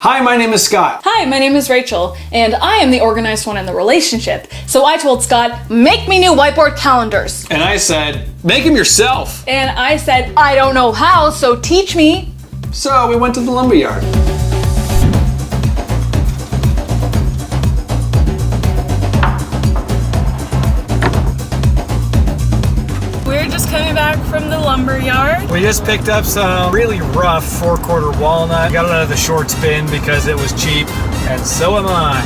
Hi, my name is Scott. Hi, my name is Rachel, and I am the organized one in the relationship. So I told Scott, make me new whiteboard calendars. And I said, make them yourself. And I said, I don't know how, so teach me. So we went to the lumberyard. We're just coming back from the lumberyard. We just picked up some really rough 4/4 walnut. Got it out of the short bin because it was cheap, and so am I.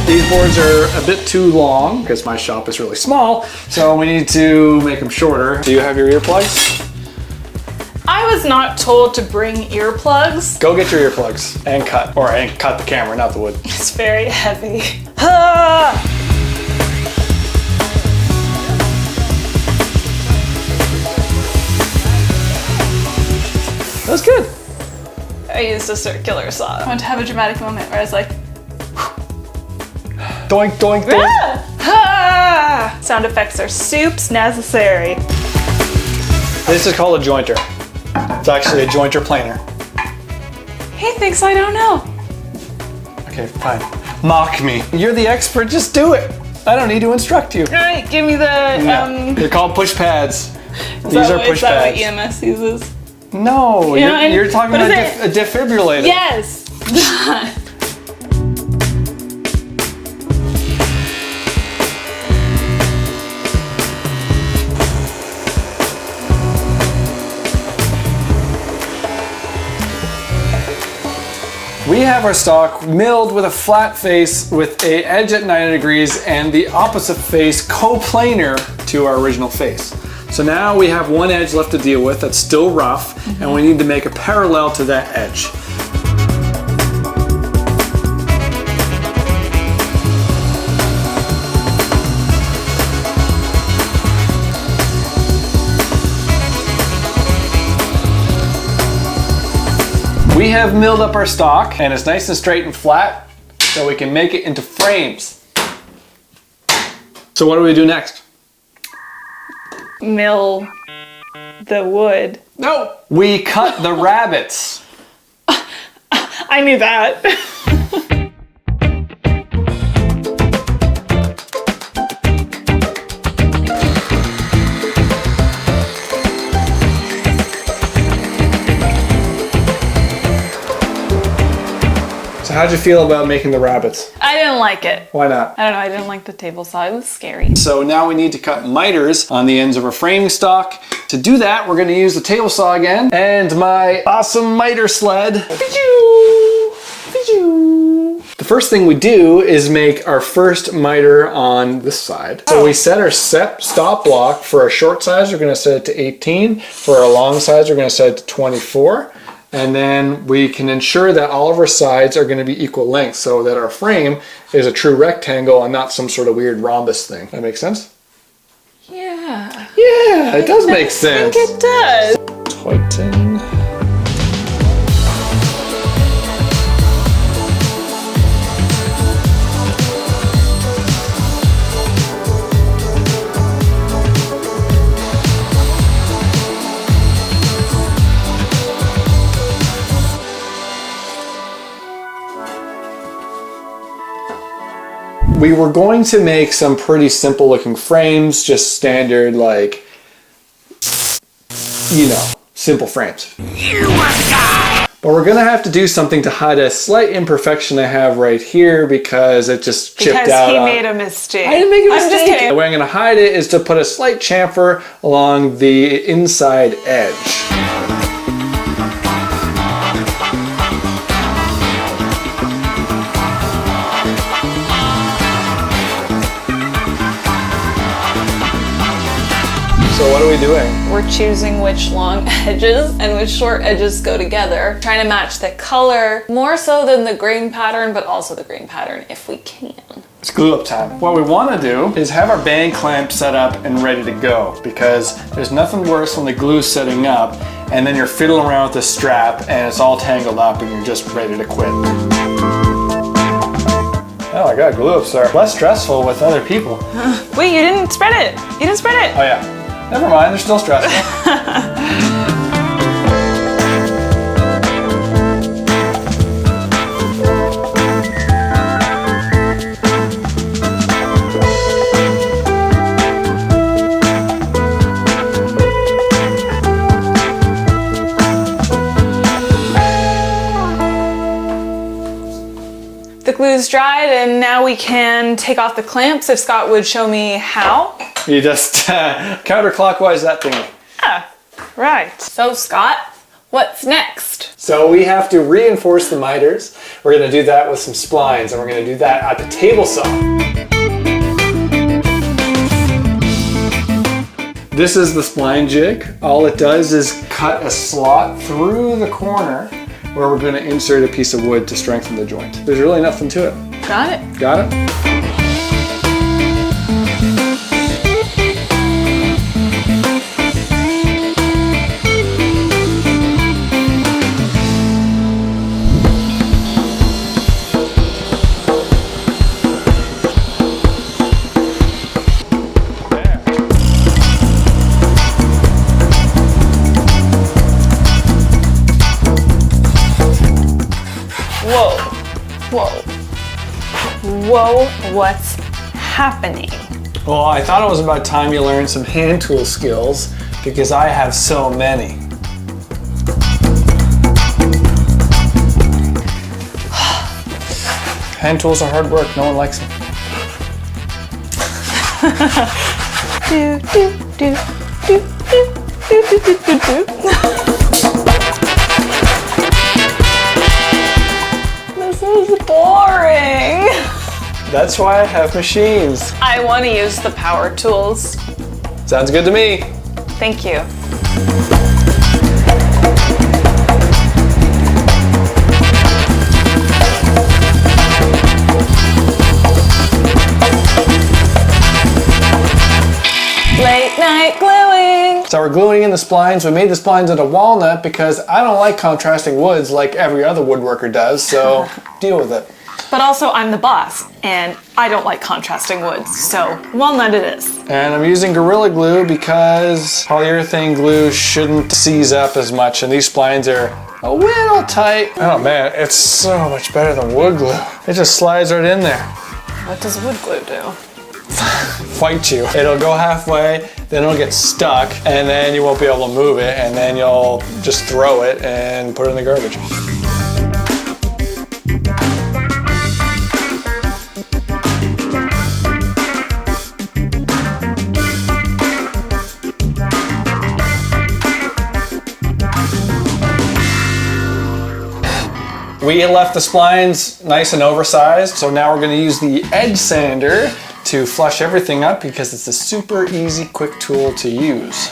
These boards are a bit too long because my shop is really small, so we need to make them shorter. Do you have your earplugs? I was not told to bring earplugs. Go get your earplugs and cut the camera, not the wood. It's very heavy. Ah! That was good. I used a circular saw. I want to have a dramatic moment where I was like, Doink, doink, doink. ah! Ah! Sound effects are soups necessary. This is called a jointer. It's actually a jointer planer. He thinks I don't know. Okay, fine. Mock me. You're the expert, just do it. I don't need to instruct you. All right, give me the, They're called push pads. These are push Is that pads. what EMS uses? No, you're talking about a defibrillator. Yes! We have our stock milled with a flat face with a edge at 90 degrees and the opposite face coplanar to our original face. So now we have one edge left to deal with that's still rough, and we need to make a parallel to that edge. We have milled up our stock, and it's nice and straight and flat, so we can make it into frames. So what do we do next? Mill the wood. No, we cut the rabbets. I knew that. So how'd you feel about making the rabbits? I didn't like it. Why not? I don't know, I didn't like the table saw. It was scary. So now we need to cut miters on the ends of our framing stock. To do that, we're gonna use the table saw again and my awesome miter sled. The first thing we do is make our first miter on this side. So we set our stop block for our short size, we're gonna set it to 18. For our long size, we're gonna set it to 24. And then we can ensure that all of our sides are going to be equal length so that our frame is a true rectangle and not some sort of weird rhombus thing. That makes sense? Yeah. Yeah, it does make sense. I think it does. Tighten. We were going to make some pretty simple looking frames, just standard, like, you know, simple frames. But we're gonna have to do something to hide a slight imperfection I have right here because it just chipped out. Because he made a mistake. I didn't make a mistake. I'm just kidding. The way I'm gonna hide it is to put a slight chamfer along the inside edge. So what are we doing? We're choosing which long edges and which short edges go together. Trying to match the color more so than the grain pattern, but also the grain pattern if we can. It's glue up time. What we want to do is have our band clamp set up and ready to go because there's nothing worse when the glue's setting up and then you're fiddling around with the strap and it's all tangled up and you're just ready to quit. Oh my god, glue ups are less stressful with other people. Wait, you didn't spread it. You didn't spread it. Oh yeah. Never mind, they're still stressful. The glue's dried and now we can take off the clamps if Scott would show me how. You just counterclockwise that thingy. Ah, right. So Scott, what's next? So we have to reinforce the miters. We're going to do that with some splines, and we're going to do that at the table saw. This is the spline jig. All it does is cut a slot through the corner where we're going to insert a piece of wood to strengthen the joint. There's really nothing to it. Got it. Got it? Whoa, whoa, whoa, what's happening? Well, I thought it was about time you learned some hand tool skills because I have so many. Hand tools are hard work, no one likes them. Do, do, do, do, do, do, do, do, do. This is boring. That's why I have machines. I want to use the power tools. Sounds good to me. Thank you. Late night gluing. So we're gluing in the splines. We made the splines into walnut because I don't like contrasting woods like every other woodworker does, so deal with it. But also I'm the boss and I don't like contrasting woods, so walnut it is. And I'm using Gorilla Glue because polyurethane glue shouldn't seize up as much, and these splines are a little tight. Oh man, it's so much better than wood glue. It just slides right in there. What does wood glue do? Fight you. It'll go halfway, then it'll get stuck, and then you won't be able to move it, and then you'll just throw it and put it in the garbage. We left the splines nice and oversized, so now we're going to use the edge sander to flush everything up because it's a super easy, quick tool to use.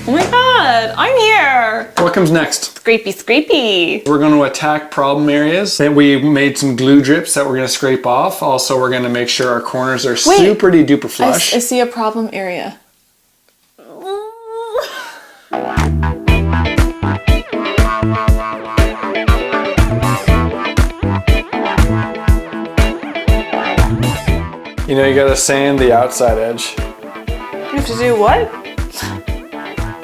Oh my god, I'm here! What comes next? Scrapey, scrapey. We're going to attack problem areas. Then we made some glue drips that we're going to scrape off. Also, we're going to make sure our corners are super duper flush. I see a problem area. You know, you got to sand the outside edge. You have to do what?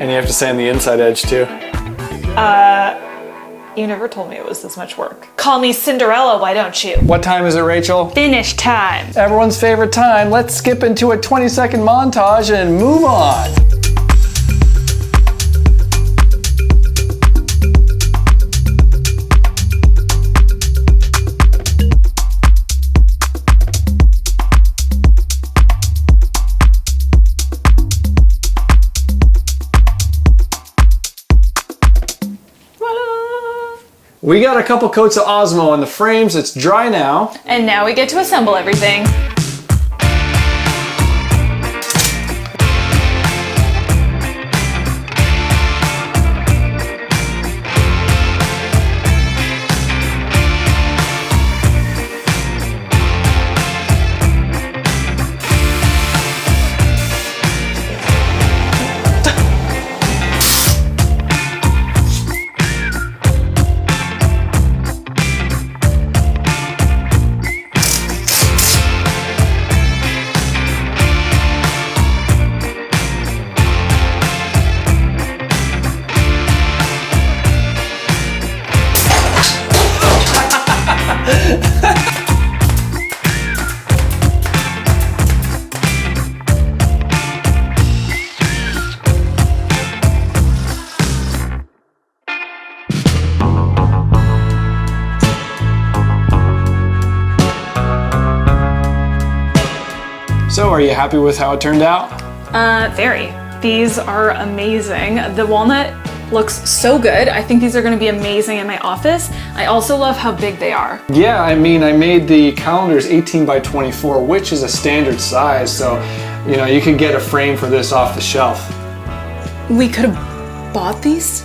And you have to sand the inside edge too. You never told me it was this much work. Call me Cinderella, why don't you? What time is it, Rachel? Finish time. Everyone's favorite time. Let's skip into a 20-second montage and move on. We got a couple coats of Osmo on the frames. It's dry now. And now we get to assemble everything. Are you happy with how it turned out? Very. These are amazing. The walnut looks so good. I think these are gonna be amazing in my office. I also love how big they are. Yeah, I mean, I made the calendars 18 by 24, which is a standard size. So, you know, you could get a frame for this off the shelf. We could have bought these?